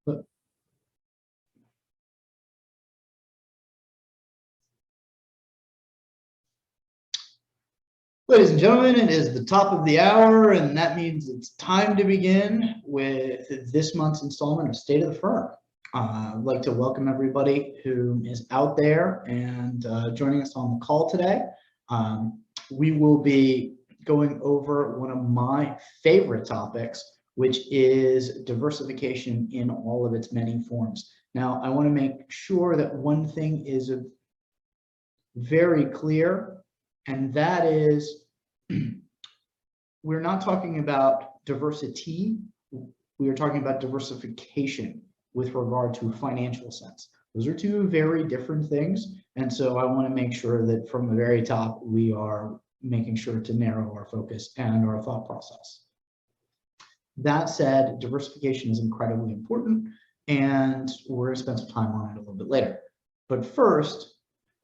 But ladies and gentlemen, it is the top of the hour, and that means it's time to begin with this month's installment of State of the Firm. I'd like to welcome everybody who is out there and joining us on the call today. We will be going over one of my favorite topics, which is diversification in all of its many forms. Now, I want to make sure that one thing is very clear, and that is we're not talking about diversity, we are talking about diversification with regard to financial sense. Those are two very different things, and so I want to make sure that from the very top we are making sure to narrow our focus and our thought process. That said, diversification is incredibly important, and we're going to spend some time on it a little bit later. But first,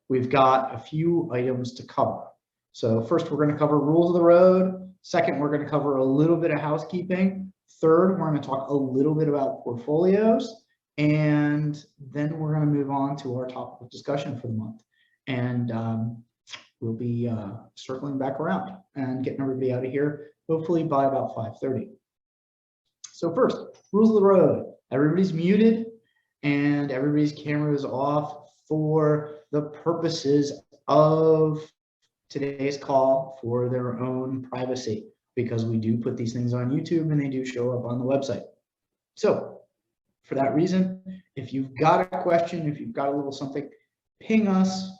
we've got a few items to cover. So first, we're going to cover rules of the road. Second, we're going to cover a little bit of housekeeping. Third, we're going to talk a little bit about portfolios. And then we're going to move on to our topic of discussion for the month. And we'll be circling back around and getting everybody out of here, hopefully by about 5:30. So first, rules of the road. Everybody's muted and everybody's camera is off for the purposes of today's call for their own privacy, because we do put these things on YouTube and they do show up on the website. So for that reason, if you've got a question, if you've got a little something, ping us,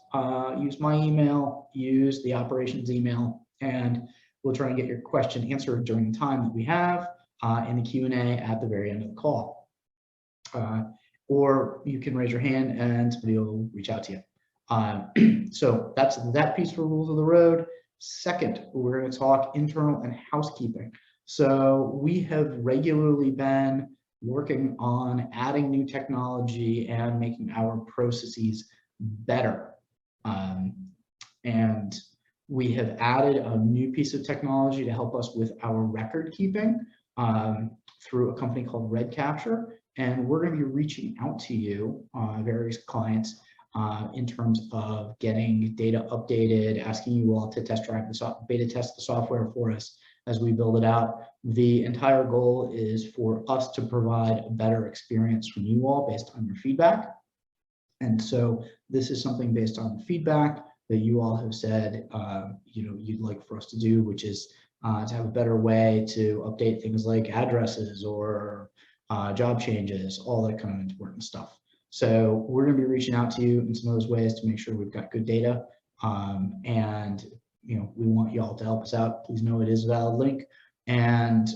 use my email, use the operations email, and we'll try and get your question answered during the time that we have in the Q&A at the very end of the call. Or you can raise your hand and somebody will reach out to you. So that's that piece for rules of the road. Second, we're going to talk internal and housekeeping. So we have regularly been working on adding new technology and making our processes better. And we have added a new piece of technology to help us with our record keeping through a company called Red Capture. And we're going to be reaching out to you, various clients, in terms of getting data updated, asking you all to test drive the beta test the software for us as we build it out. The entire goal is for us to provide a better experience from you all based on your feedback. And so this is something based on feedback that you all have said you'd like for us to do, which is to have a better way to update things like addresses or job changes, all that kind of important stuff. So we're going to be reaching out to you in some of those ways to make sure we've got good data. And we want you all to help us out. Please know it is a valid link. And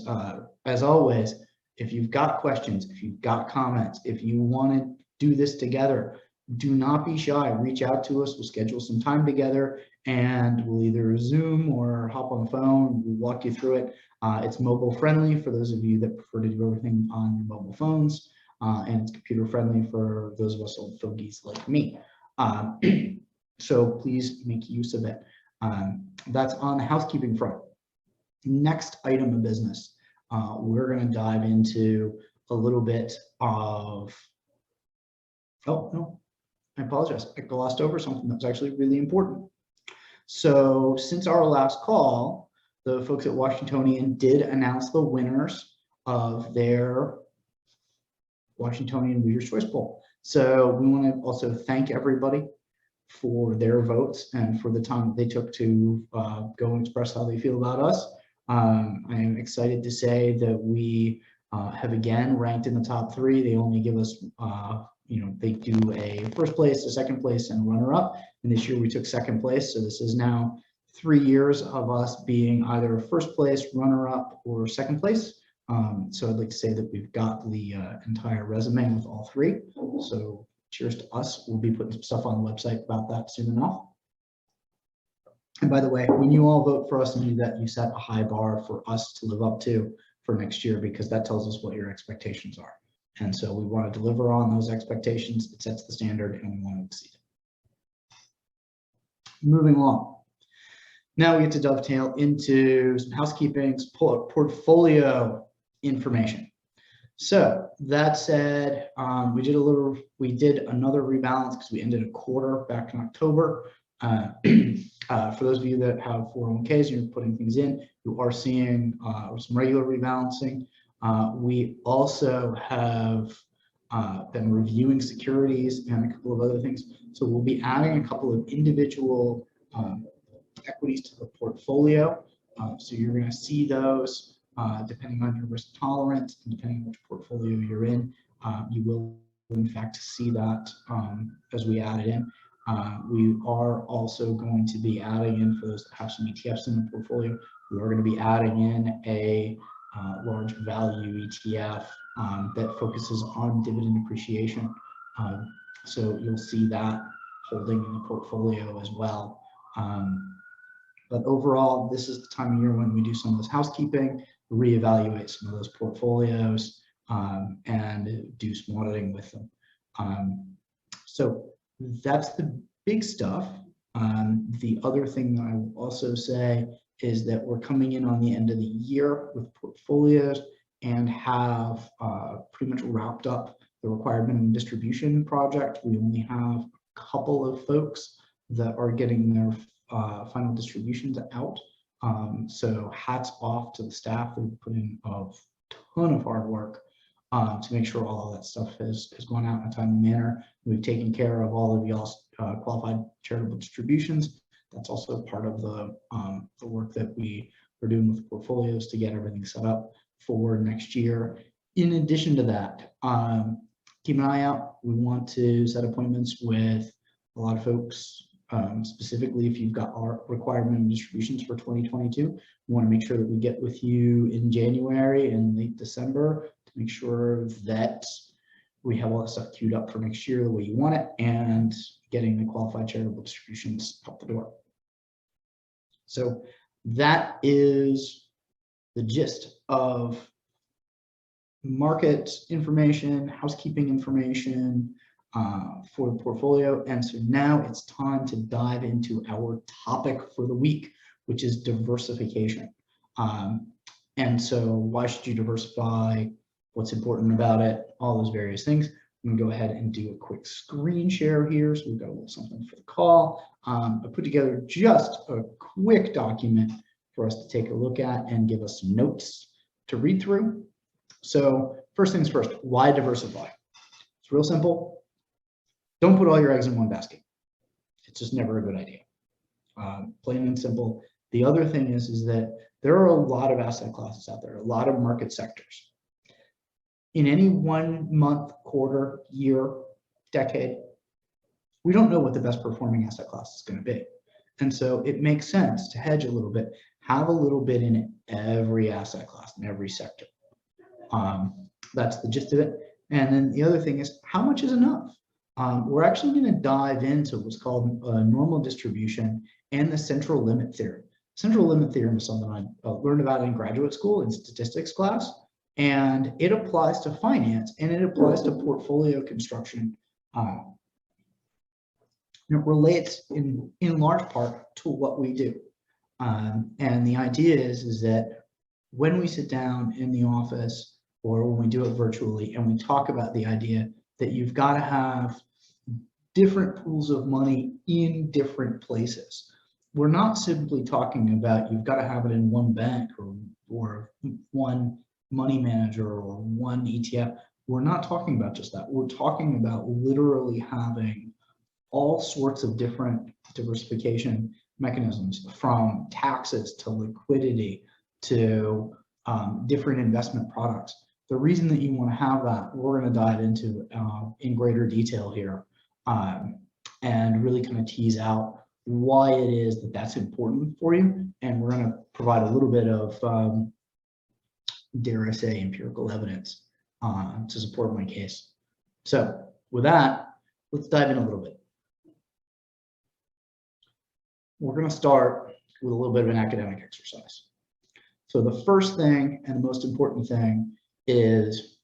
as always, if you've got questions, if you've got comments, if you want to do this together, do not be shy. Reach out to us. We'll schedule some time together and we'll either Zoom or hop on the phone. We'll walk you through it. It's mobile friendly for those of you that prefer to do everything on your mobile phones. And it's computer friendly for those of us old fogies like me. So please make use of it. That's on the housekeeping front. Next item of business, we're going to dive into a little bit of, oh no, I apologize, I glossed over something that's actually really important. So since our last call, the folks at Washingtonian did announce the winners of their Washingtonian Reader's Choice Poll. So we want to also thank everybody for their votes and for the time that they took to go and express how they feel about us. I am excited to say that we have again ranked in the top 3. They only give us, they do a first place, a second place, and a runner-up. And this year we took second place. So this is now 3 years of us being either first place, runner-up, or second place. So I'd like to say that we've got the entire resume with all 3. So cheers to us. We'll be putting some stuff on the website about that soon enough. And by the way, when you all vote for us, know that you set a high bar for us to live up to for next year, because that tells us what your expectations are. And so we want to deliver on those expectations. It sets the standard and we want to exceed it. Moving along. Now we get to dovetail into some housekeeping, portfolio information. So that said, we did another rebalance because we ended a quarter back in October. For those of you that have 401ks and you're putting things in, you are seeing some regular rebalancing. We also have been reviewing securities and a couple of other things. So we'll be adding a couple of individual equities to the portfolio. So you're going to see those depending on your risk tolerance and depending on which portfolio you're in. You will in fact see that as we add it in. We are also going to be adding in, for those that have some ETFs in the portfolio, we are going to be adding in a large value ETF that focuses on dividend appreciation. So you'll see that holding in the portfolio as well. But overall, this is the time of year when we do some of this housekeeping, reevaluate some of those portfolios, and do some auditing with them. So that's the big stuff. The other thing that I will also say is that we're coming in on the end of the year with portfolios and have pretty much wrapped up the required minimum distribution project. We only have a couple of folks that are getting their final distributions out. So hats off to the staff who put in a ton of hard work to make sure all of that stuff has gone out in a timely manner. We've taken care of all of y'all's qualified charitable distributions. That's also part of the work that we are doing with portfolios to get everything set up for next year. In addition to that, keep an eye out. We want to set appointments with a lot of folks. Specifically, if you've got our required minimum distributions for 2022, we want to make sure that we get with you in January and late December to make sure that we have all that stuff queued up for next year the way you want it and getting the qualified charitable distributions out the door. So that is the gist of market information, housekeeping information, for the portfolio. And so now it's time to dive into our topic for the week, which is diversification. And so why should you diversify? What's important about it? All those various things. I'm gonna go ahead and do a quick screen share here. So we've got a little something for the call. I put together just a quick document for us to take a look at and give us some notes to read through. So first things first, why diversify? It's real simple. Don't put all your eggs in one basket. It's just never a good idea. Plain and simple. The other thing is that there are a lot of asset classes out there, a lot of market sectors. In any 1 month, quarter, year, decade, we don't know what the best performing asset class is going to be. And so it makes sense to hedge a little bit, have a little bit in every asset class, in every sector. That's the gist of it. And then the other thing is, how much is enough? We're actually going to dive into what's called normal distribution and the central limit theorem. Central limit theorem is something I learned about in graduate school in statistics class, and it applies to finance and it applies to portfolio construction. It relates in large part to what we do. And the idea is that when we sit down in the office or when we do it virtually and we talk about the idea that you've got to have different pools of money in different places. We're not simply talking about you've got to have it in one bank or one money manager or one ETF. We're not talking about just that. We're talking about literally having all sorts of different diversification mechanisms, from taxes to liquidity to different investment products. The reason that you want to have that, we're going to dive into in greater detail here, and really kind of tease out why it is that that's important for you. And we're going to provide a little bit of, dare I say, empirical evidence to support my case. So with that, let's dive in a little bit. We're going to start with a little bit of an academic exercise. So the first thing and the most important thing is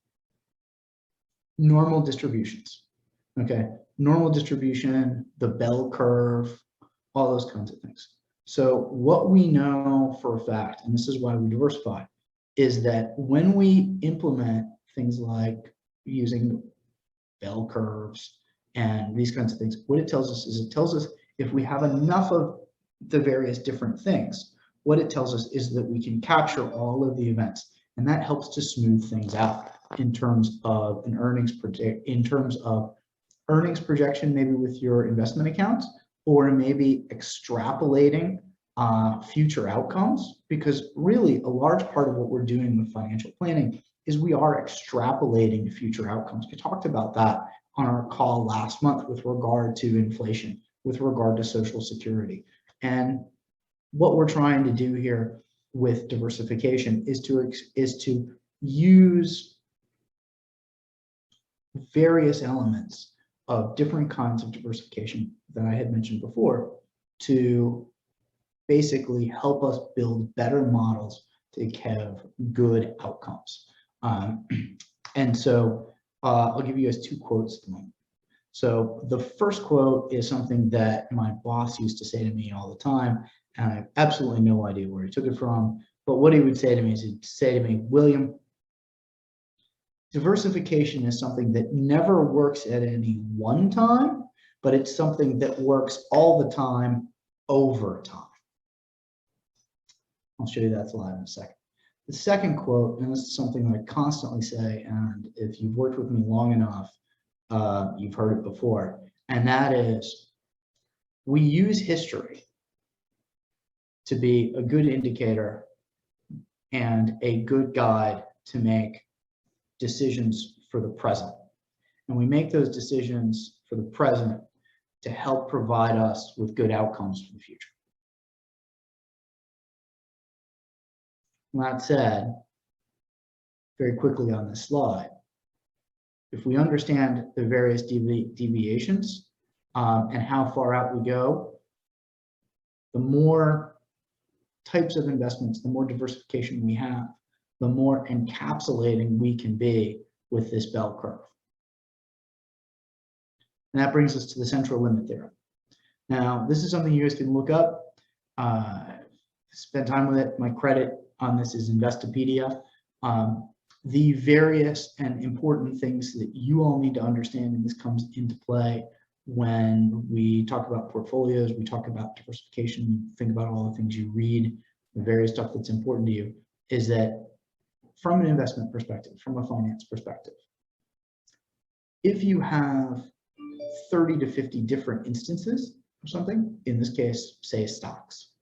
normal distributions. Okay, normal distribution, the bell curve, all those kinds of things. So what we know for a fact, and this is why we diversify, is that when we implement things like using bell curves and these kinds of things, what it tells us is it tells us if we have enough of the various different things, what it tells us is that we can capture all of the events, and that helps to smooth things out in terms of an earnings projection, maybe with your investment accounts, or maybe extrapolating future outcomes, because really a large part of what we're doing with financial planning is we are extrapolating future outcomes. We talked about that on our call last month with regard to inflation, with regard to Social Security. And what we're trying to do here with diversification is to use various elements of different kinds of diversification that I had mentioned before to basically help us build better models to have good outcomes. And so I'll give you guys two quotes at the moment. So the first quote is something that my boss used to say to me all the time, and I have absolutely no idea where he took it from, but what he would say to me is he'd say to me, William, diversification is something that never works at any one time, but it's something that works all the time over time. I'll show you that slide in a second. The second quote, and this is something I constantly say, and if you've worked with me long enough, you've heard it before, and that is, we use history to be a good indicator and a good guide to make decisions for the present. And we make those decisions for the present to help provide us with good outcomes for the future. That said, very quickly on this slide, if we understand the various deviations and how far out we go, the more types of investments, the more diversification we have, the more encapsulating we can be with this bell curve. And that brings us to the central limit theorem. Now, this is something you guys can look up, spend time with it. My credit on this is Investopedia. The various and important things that you all need to understand, and this comes into play when we talk about portfolios, we talk about diversification, think about all the things you read, the various stuff that's important to you, is that from an investment perspective, from a finance perspective, if you have 30 to 50 different instances of something, in this case, say stocks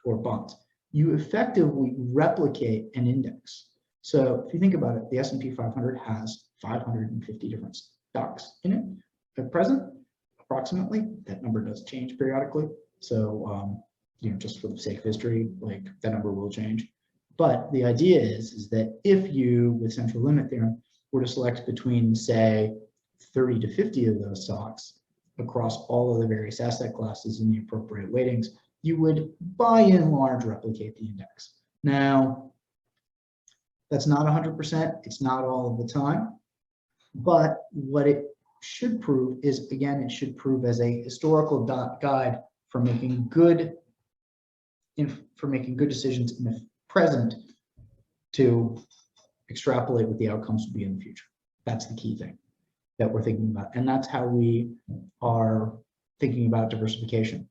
or bonds, you effectively replicate an index. So if you think about it, the S&P 500 has 550 different stocks in it at present, approximately. That number does change periodically. So, just for the sake of history, like that number will change. But the idea is that if you, with central limit theorem, were to select between, say, 30 to 50 of those stocks across all of the various asset classes in the appropriate weightings, you would by and large replicate the index. Now, that's not 100%, it's not all of the time, but what it should prove is, again, it should prove as a historical guide for making good decisions in the present to extrapolate what the outcomes will be in the future. That's the key thing that we're thinking about. And that's how we are thinking about diversification.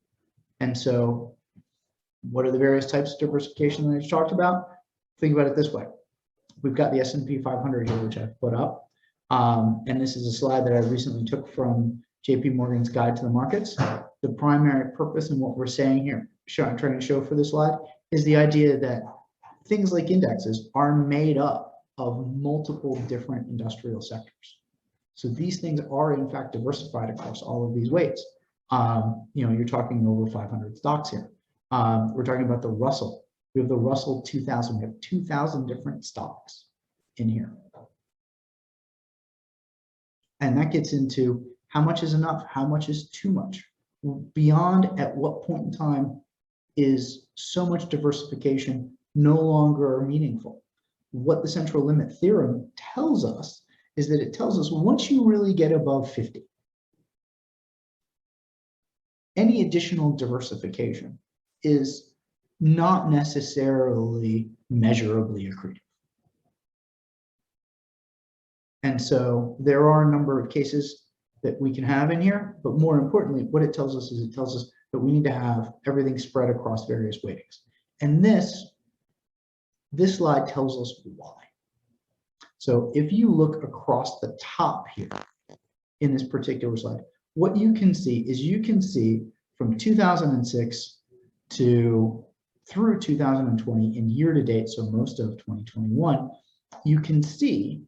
And so what are the various types of diversification that I just talked about? Think about it this way. We've got the S&P 500 here, which I've put up. And this is a slide that I recently took from JP Morgan's Guide to the Markets. The primary purpose and what we're saying here, I'm trying to show for this slide, is the idea that things like indexes are made up of multiple different industrial sectors. So these things are in fact diversified across all of these weights. You're talking over 500 stocks here. We're talking about the Russell. We have the Russell 2000. We have 2,000 different stocks in here. And that gets into how much is enough, how much is too much. Beyond at what point in time is so much diversification no longer meaningful. What the central limit theorem tells us is that it tells us once you really get above 50, any additional diversification is not necessarily measurably accretive. And so there are a number of cases that we can have in here, but more importantly, what it tells us is it tells us that we need to have everything spread across various weightings. And this slide tells us why. So if you look across the top here in this particular slide, what you can see is you can see from 2006 through 2020 and year to date, so most of 2021, you can see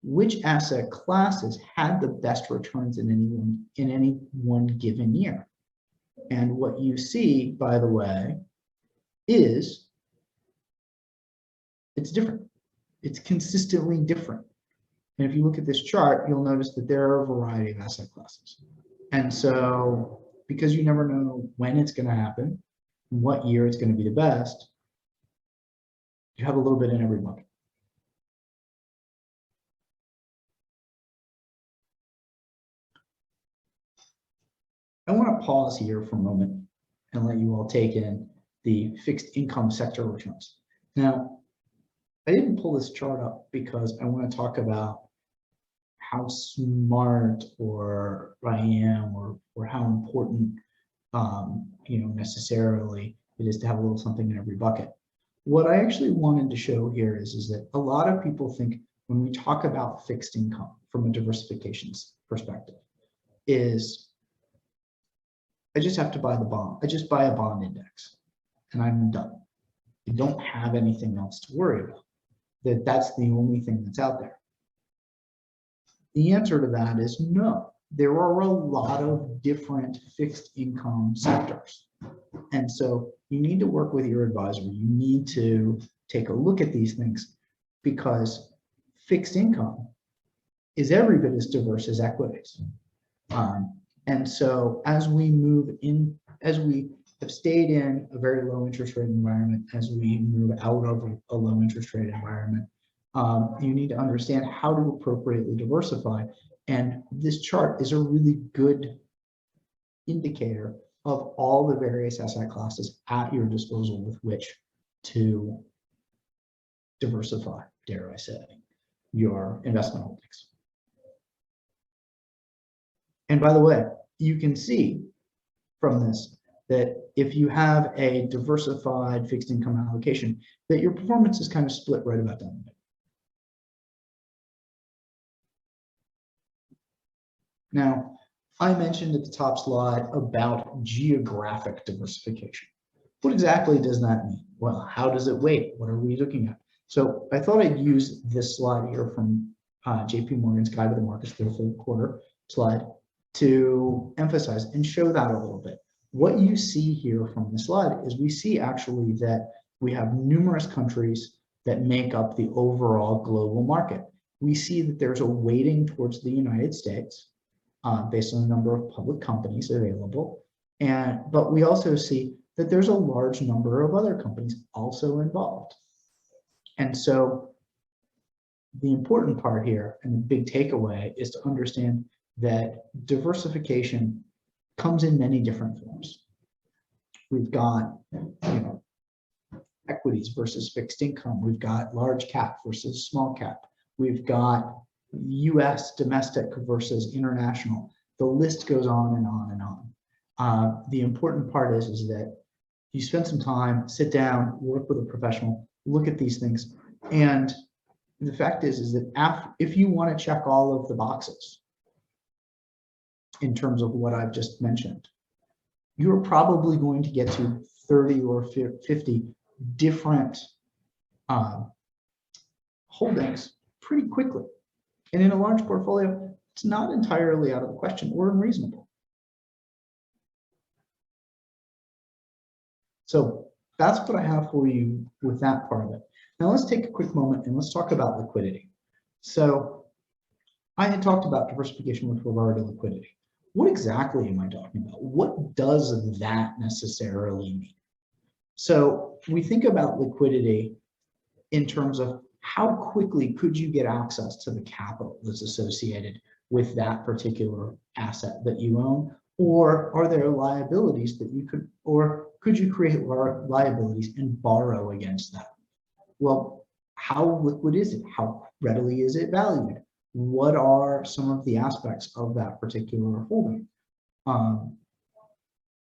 which asset classes had the best returns in any one given year. And what you see, by the way, is it's different. It's consistently different. And if you look at this chart, you'll notice that there are a variety of asset classes. And so because you never know when it's going to happen, what year it's going to be the best, you have a little bit in every bucket. I want to pause here for a moment and let you all take in the fixed income sector returns. Now, I didn't pull this chart up because I want to talk about how smart or I am or how important necessarily it is to have a little something in every bucket. What I actually wanted to show here is that a lot of people think when we talk about fixed income from a diversification perspective is I just have to buy the bond. I just buy a bond index and I'm done. I don't have anything else to worry about. That's the only thing that's out there. The answer to that is no. There are a lot of different fixed income sectors. And so you need to work with your advisor. You need to take a look at these things because fixed income is every bit as diverse as equities. And so as we have stayed in a very low interest rate environment, as we move out of a low interest rate environment, you need to understand how to appropriately diversify. And this chart is a really good indicator of all the various asset classes at your disposal with which to diversify, dare I say, your investment holdings. And by the way, you can see from this that if you have a diversified fixed income allocation, that your performance is kind of split right about down the middle. Now, I mentioned at the top slide about geographic diversification. What exactly does that mean? Well, how does it weight? What are we looking at? So I thought I'd use this slide here from JP Morgan's Guide to the Markets for the third quarter slide to emphasize and show that a little bit. What you see here from the slide is we see actually that we have numerous countries that make up the overall global market. We see that there's a weighting towards the United States based on the number of public companies available. But we also see that there's a large number of other companies also involved. And so the important part here and the big takeaway is to understand that diversification comes in many different forms. We've got, equities versus fixed income. We've got large cap versus small cap. We've got US domestic versus international. The list goes on and on and on. The important part is that you spend some time, sit down, work with a professional, look at these things. And the fact is that if you want to check all of the boxes in terms of what I've just mentioned, you're probably going to get to 30 or 50 different holdings pretty quickly. And in a large portfolio, it's not entirely out of the question or unreasonable. So that's what I have for you with that part of it. Now let's take a quick moment and let's talk about liquidity. So I had talked about diversification with regard to liquidity. What exactly am I talking about? What does that necessarily mean? So we think about liquidity in terms of how quickly could you get access to the capital that's associated with that particular asset that you own, or are there liabilities that you could, or could you create liabilities and borrow against that? Well, how liquid is it? How readily is it valued? What are some of the aspects of that particular holding?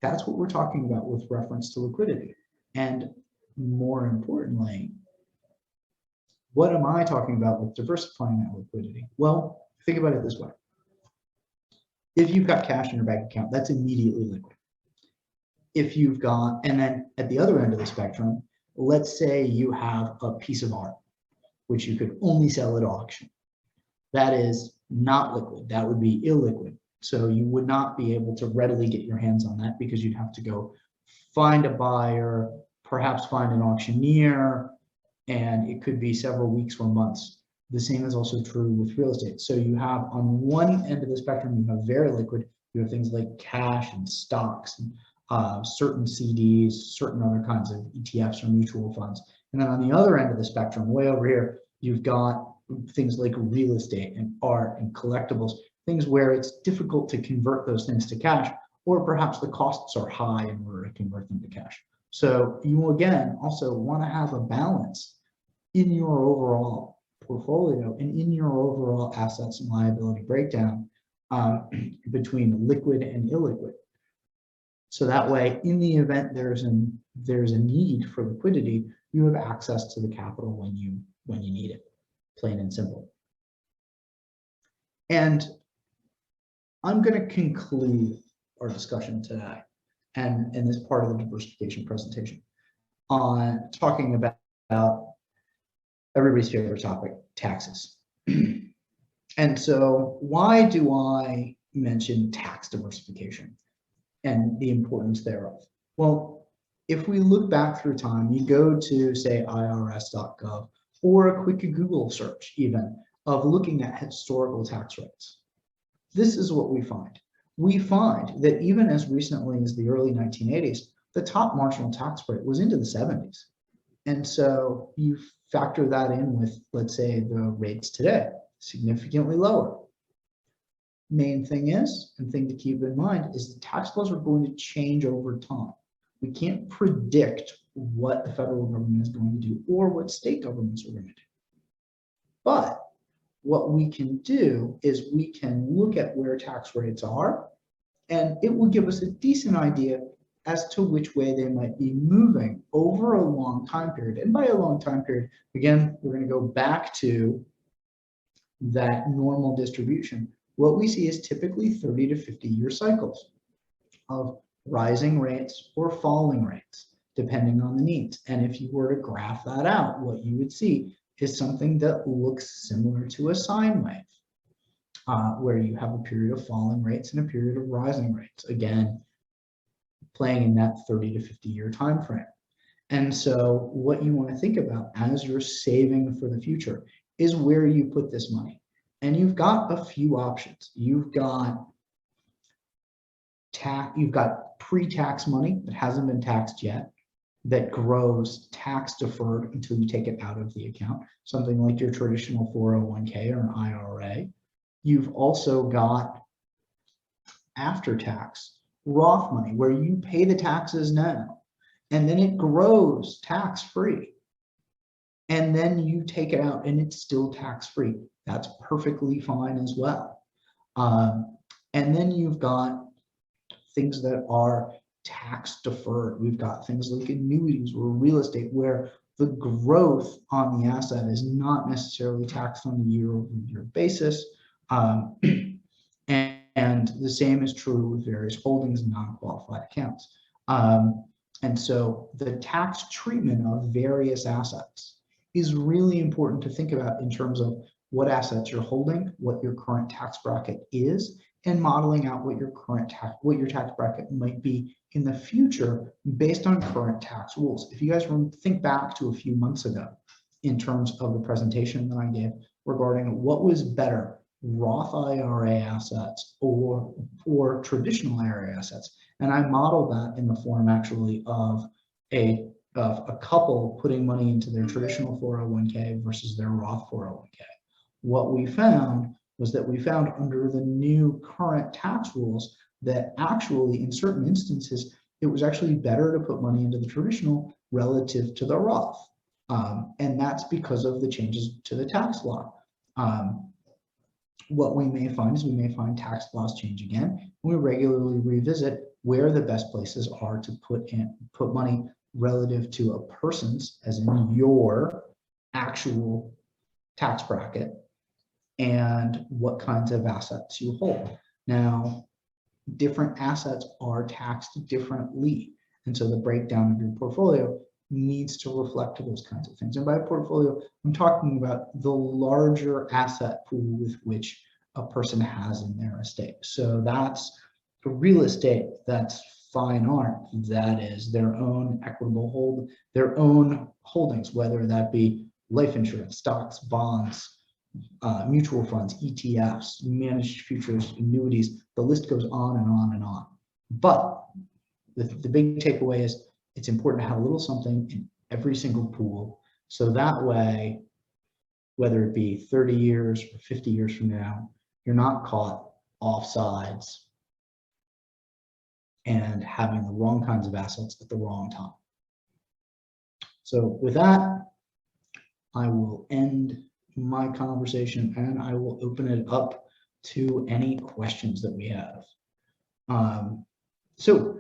That's what we're talking about with reference to liquidity. And more importantly, what am I talking about with diversifying that liquidity? Well, think about it this way. If you've got cash in your bank account, that's immediately liquid. If you've got, and then at the other end of the spectrum, let's say you have a piece of art, which you could only sell at auction. That is not liquid. That would be illiquid. So you would not be able to readily get your hands on that because you'd have to go find a buyer, perhaps find an auctioneer, and it could be several weeks or months. The same is also true with real estate. So you have on one end of the spectrum, you have very liquid, you have things like cash and stocks, and certain CDs, certain other kinds of ETFs or mutual funds. And then on the other end of the spectrum, way over here, you've got things like real estate and art and collectibles, things where it's difficult to convert those things to cash, or perhaps the costs are high in order to convert them to cash. So you again also want to have a balance in your overall portfolio and in your overall assets and liability breakdown between liquid and illiquid. So that way, in the event there's a need for liquidity, you have access to the capital when you need it, plain and simple. And I'm going to conclude our discussion today and in this part of the diversification presentation on talking about everybody's favorite topic, taxes. And so why do I mention tax diversification and the importance thereof? Well, if we look back through time, you go to, say, irs.gov or a quick Google search even of looking at historical tax rates. This is what we find. We find that even as recently as the early 1980s, the top marginal tax rate was into the 70s. And so you factor that in with, let's say, the rates today, significantly lower. Main thing is, and thing to keep in mind, is the tax laws are going to change over time. We can't predict what the federal government is going to do or what state governments are going to do. But what we can do is we can look at where tax rates are, and it will give us a decent idea as to which way they might be moving over a long time period. And by a long time period, again, we're going to go back to that normal distribution. What we see is typically 30 to 50-year cycles of rising rates or falling rates, depending on the needs. And if you were to graph that out, what you would see is something that looks similar to a sine wave, where you have a period of falling rates and a period of rising rates, again, playing in that 30 to 50-year time frame. And so what you want to think about as you're saving for the future is where you put this money. And you've got a few options. You've got pre-tax money that hasn't been taxed yet, that grows tax deferred until you take it out of the account, something like your traditional 401k or an IRA. You've also got after-tax Roth money, where you pay the taxes now, and then it grows tax-free. And then you take it out and it's still tax-free. That's perfectly fine as well. And then you've got things that are tax deferred. We've got things like annuities or real estate, where the growth on the asset is not necessarily taxed on a year-over-year basis. And the same is true with various holdings and non-qualified accounts. And so the tax treatment of various assets is really important to think about in terms of what assets you're holding, what your current tax bracket is, and modeling out what your tax bracket might be in the future based on current tax rules. If you guys think back to a few months ago in terms of the presentation that I gave regarding what was better, Roth IRA assets or traditional IRA assets, and I modeled that in the form actually of a couple putting money into their traditional 401k versus their Roth 401k. What we found was that we found under the new current tax rules that actually in certain instances, it was actually better to put money into the traditional relative to the Roth. And that's because of the changes to the tax law. what we may find is we may find tax laws change again. We regularly revisit where the best places are to put money relative to a person's, as in your actual tax bracket, and what kinds of assets you hold. Now, different assets are taxed differently. And so the breakdown of your portfolio needs to reflect those kinds of things. And by portfolio, I'm talking about the larger asset pool with which a person has in their estate. So that's real estate, that's fine art, that is their own equitable hold, their own holdings, whether that be life insurance, stocks, bonds, mutual funds, ETFs, managed futures, annuities, the list goes on and on and on. But the big takeaway is it's important to have a little something in every single pool. So that way, whether it be 30 years or 50 years from now, you're not caught offsides and having the wrong kinds of assets at the wrong time. So with that, I will end my conversation and I will open it up to any questions that we have. So